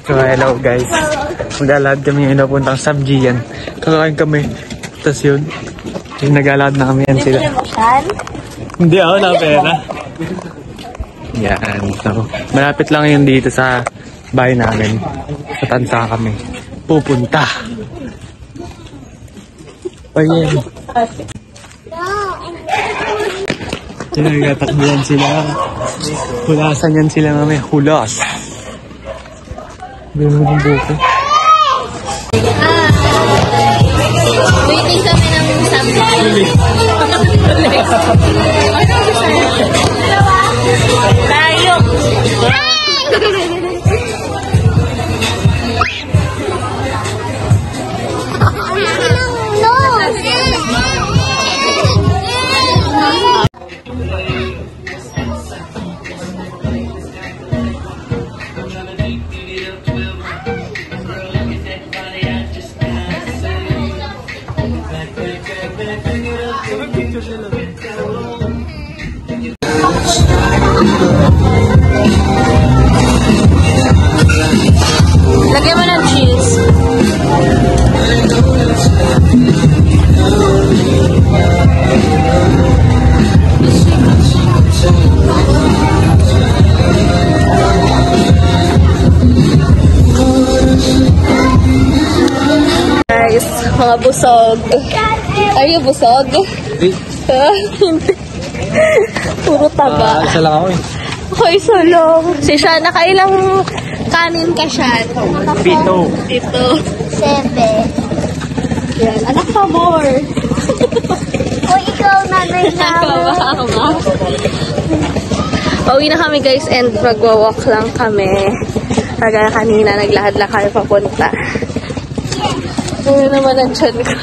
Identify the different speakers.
Speaker 1: So hello guys. Maglalakad kami ngayon papuntang Sabjian. Kakain kami. Tapos yun. Yung naglalakad na kami yan sila. Hindi ako na pera. Yan. So, malapit lang yun dito sa bahay namin. Sa Tansa kami pupunta. Ayan. Nagtatakbihan sila. Hulasan yan sila nga may hulas. Gano'n yung buko.
Speaker 2: Waiting kami ng Sabjian. Tayo! Lagyan mo ng cheese. Guys, mga busog. Are you busog?
Speaker 1: Hindi.
Speaker 2: Hindi. Puro taba.
Speaker 1: Isa lang ako eh.
Speaker 2: Hoy, salong. Si Shan, nakailang kanin ka, Shan?
Speaker 1: Pito.
Speaker 2: 7. Yan. Anak ka, more.
Speaker 3: O ikaw, nanay namin.
Speaker 2: Pauwi na kami, guys, and magwa-walk lang kami. Kagaya kanina, naglakad lang kami papunta. Ano naman ang tiyan ko?